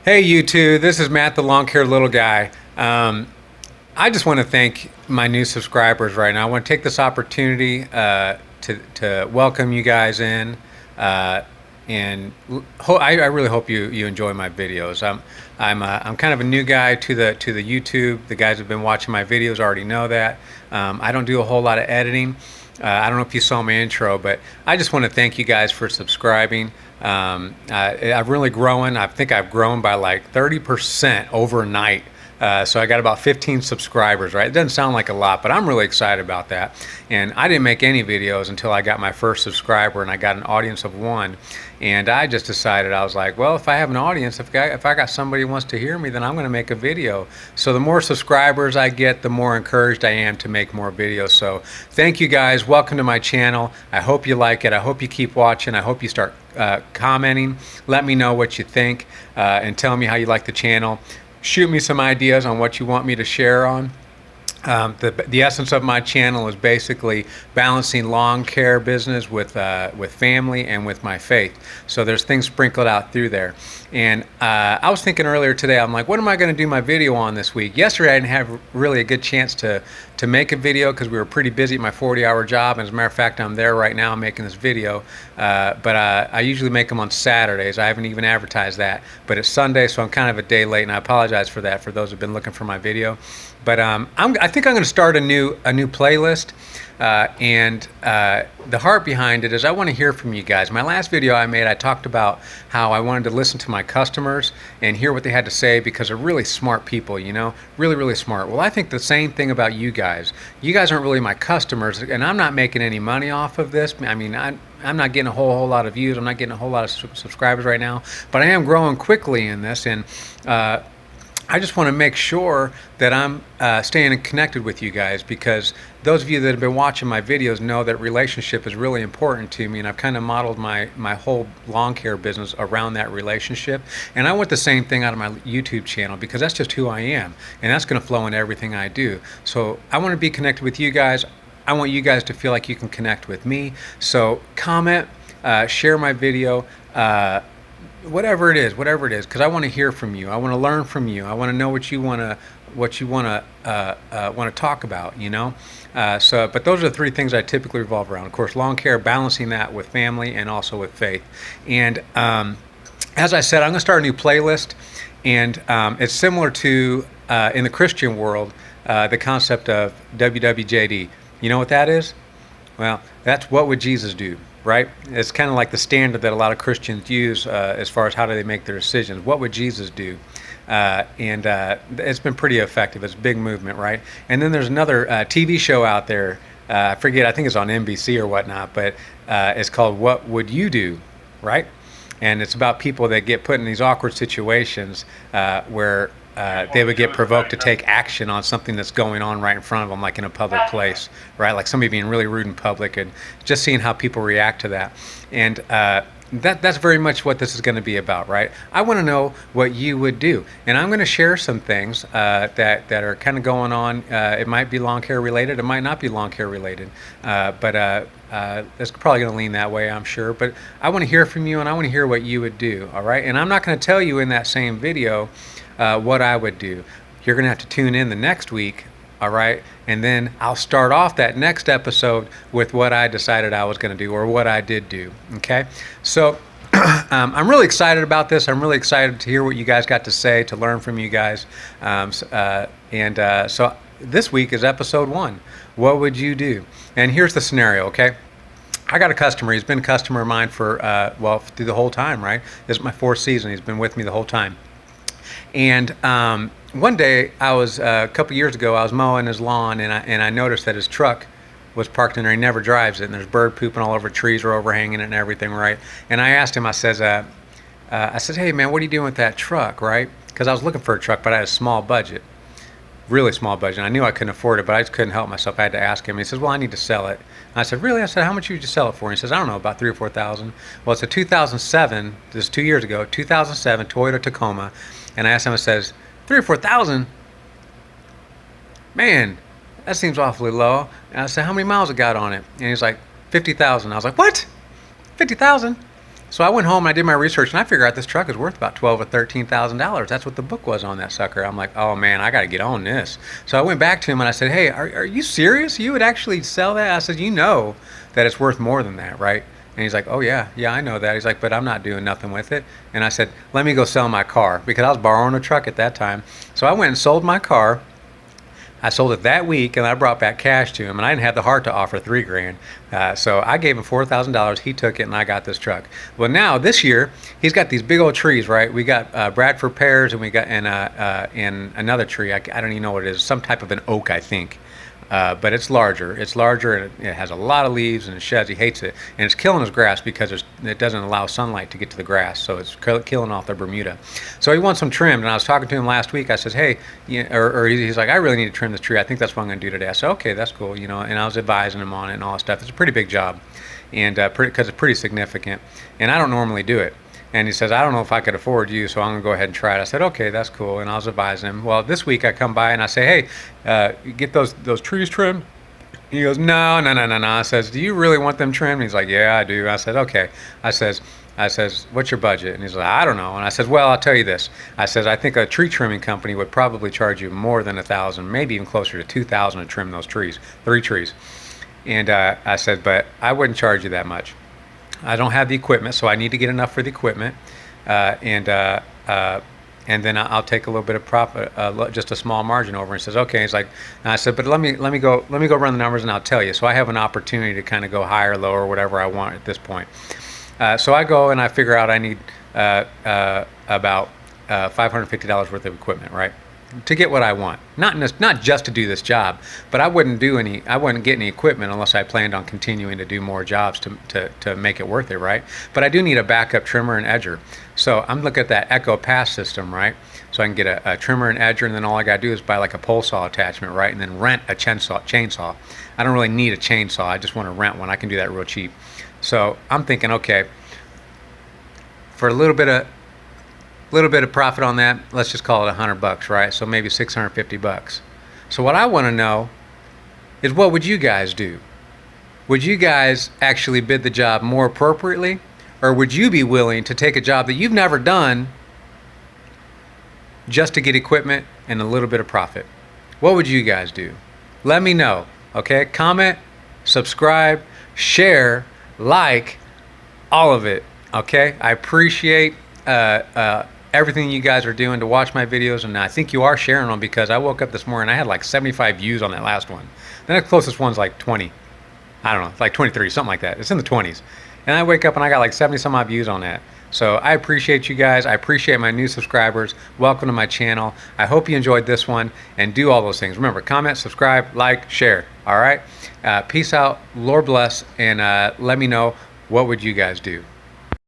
Hey, you two. This is Matt, the long haired little guy. I just want to thank my new subscribers right now. I want to take this opportunity to welcome you guys in, and I really hope you enjoy my videos. I'm kind of a new guy to the YouTube. The guys who've been watching my videos already know that. I don't do a whole lot of editing. I don't know if you saw my intro, but I just want to thank you guys for subscribing. I've really grown. I think I've grown by like 30% overnight. So I got about 15 subscribers, right? It doesn't sound like a lot, but I'm really excited about that. And I didn't make any videos until I got my first subscriber and I got an audience of one. And I just decided, I was like, well, if I have an audience, if I got somebody who wants to hear me, then I'm going to make a video. So the more subscribers I get, the more encouraged I am to make more videos. So thank you guys. Welcome to my channel. I hope you like it. I hope you keep watching. I hope you start commenting. Let me know what you think and tell me how you like the channel. Shoot me some ideas on what you want me to share on. The essence of my channel is basically balancing lawn care business with family and with my faith. So there's things sprinkled out through there. And I was thinking earlier today, I'm like, what am I going to do my video on this week? Yesterday I didn't have really a good chance to make a video because we were pretty busy at my 40-hour job. And as a matter of fact, I'm there right now making this video. But I usually make them on Saturdays. I haven't even advertised that. But it's Sunday, so I'm kind of a day late, and I apologize for that for those who've been looking for my video. But I think I'm going to start a new playlist, and the heart behind it is I want to hear from you guys. My last video I made, I talked about how I wanted to listen to my customers and hear what they had to say because they're really smart people, you know, really, really smart. Well, I think the same thing about you guys. You guys aren't really my customers, and I'm not making any money off of this. I mean, I'm not getting a whole lot of views. I'm not getting a whole lot of subscribers right now, but I am growing quickly in this, and I just want to make sure that I'm staying connected with you guys, because those of you that have been watching my videos know that relationship is really important to me, and I've kind of modeled my whole lawn care business around that relationship. And I want the same thing out of my YouTube channel because that's just who I am, and that's going to flow into everything I do. So I want to be connected with you guys. I want you guys to feel like you can connect with me. So comment, share my video, whatever it is, because I want to hear from you. I want to learn from you. I want to know what you want to talk about, you know. But those are the three things I typically revolve around. Of course, lawn care, balancing that with family and also with faith. And as I said, I'm going to start a new playlist, and it's similar to in the Christian world the concept of WWJD. You know what that is? Well, that's what would Jesus do, right? It's kind of like the standard that a lot of Christians use as far as how do they make their decisions. What would Jesus do? And it's been pretty effective. It's a big movement, right? And then there's another TV show out there. I forget, I think it's on NBC or whatnot, but it's called What Would You Do, right? And it's about people that get put in these awkward situations where they would get provoked to take action on something that's going on right in front of them, like in a public place, right? Like somebody being really rude in public, and just seeing how people react to that. And that's very much what this is going to be about, right? I want to know what you would do, and I'm going to share some things that are kind of going on. It might be lawn care related, it might not be lawn care related, but it's probably going to lean that way, I'm sure. But I want to hear from you, and I want to hear what you would do, all right? And I'm not going to tell you in that same video what I would do. You're going to have to tune in the next week, all right? And then I'll start off that next episode with what I decided I was going to do, or what I did do, okay? So I'm really excited about this. I'm really excited to hear what you guys got to say, to learn from you guys. So this week is episode 1. What would you do? And here's the scenario, okay? I got a customer. He's been a customer of mine for, well, through the whole time, right? This is my 4th season. He's been with me the whole time. And one day, a couple years ago, I was mowing his lawn, and I noticed that his truck was parked in there. He never drives it, and there's bird pooping all over, trees are overhanging it and everything, right? And I asked him, I said, hey man, what are you doing with that truck, right? Because I was looking for a truck, but I had a small budget, really small budget. I knew I couldn't afford it, but I just couldn't help myself. I had to ask him. He says, well, I need to sell it. And I said, really? I said, how much would you sell it for? And he says, I don't know, about $3,000 or $4,000. Well, it's a 2007, this is 2 years ago, 2007 Toyota Tacoma. And I asked him, I says, $3,000 or $4,000? Man, that seems awfully low. And I said, how many miles it got on it? And he's like, 50,000. I was like, what? 50,000? So I went home and I did my research and I figured out this truck is worth about $12,000 or $13,000. That's what the book was on that sucker. I'm like, oh man, I got to get on this. So I went back to him and I said, hey, are you serious? You would actually sell that? I said, you know that it's worth more than that, right? And he's like, oh yeah, I know that. He's like, but I'm not doing nothing with it. And I said, let me go sell my car, because I was borrowing a truck at that time. So I went and sold my car. I sold it that week, and I brought back cash to him, and I didn't have the heart to offer $3,000. So I gave him $4,000. He took it, and I got this truck. Well, now this year he's got these big old trees, right? We got Bradford pears, and we got in another tree. I don't even know what it is. Some type of an oak, I think. But it's larger. It's larger, and it has a lot of leaves, and it sheds. He hates it, and it's killing his grass because it doesn't allow sunlight to get to the grass, so it's killing off the Bermuda. So he wants them trimmed, and I was talking to him last week. I said, hey, he's like, I really need to trim this tree. I think that's what I'm going to do today. I said, okay, that's cool, and I was advising him on it and all that stuff. It's a pretty big job, and because it's pretty significant, and I don't normally do it. And he says, I don't know if I could afford you, so I'm going to go ahead and try it. I said, okay, that's cool. And I was advising him. Well, this week I come by and I say, hey, you get those trees trimmed? He goes, no. I says, do you really want them trimmed? And he's like, yeah, I do. I said, okay. I says, what's your budget? And he's like, I don't know. And I said, well, I'll tell you this. I says, I think a tree trimming company would probably charge you more than $1,000, maybe even closer to $2,000 to trim those trees, 3 trees. And I said, but I wouldn't charge you that much. I don't have the equipment, so I need to get enough for the equipment, and then I'll take a little bit of profit, just a small margin over. And he says, okay. He's like, and I said, but let me go run the numbers and I'll tell you. So I have an opportunity to kind of go higher, lower, whatever I want at this point. So I go and I figure out I need about $550 worth of equipment, right, to get what I want. Not just to do this job, but I wouldn't get any equipment unless I planned on continuing to do more jobs to make it worth it, right? But I do need a backup trimmer and edger. So I'm looking at that Echo Pass system, right? So I can get a trimmer and edger, and then all I gotta do is buy like a pole saw attachment, right? And then rent a chainsaw. I don't really need a chainsaw. I just want to rent one. I can do that real cheap. So I'm thinking, okay, for a little bit of profit on that, let's just call it $100, right? So maybe $650. So what I want to know is, what would you guys do? Would you guys actually bid the job more appropriately, or would you be willing to take a job that you've never done just to get equipment and a little bit of profit? What would you guys do? Let me know, okay? Comment, subscribe, share, like, all of it, okay? I appreciate everything you guys are doing to watch my videos, and I think you are sharing them, because I woke up this morning, I had like 75 views on that last one. Then the closest one's like 20. I don't know, it's like 23, something like that. It's in the 20s. And I wake up and I got like 70 some odd views on that. So I appreciate you guys. I appreciate my new subscribers. Welcome to my channel. I hope you enjoyed this one, and do all those things. Remember, comment, subscribe, like, share. All right? Peace out. Lord bless. And let me know, what would you guys do?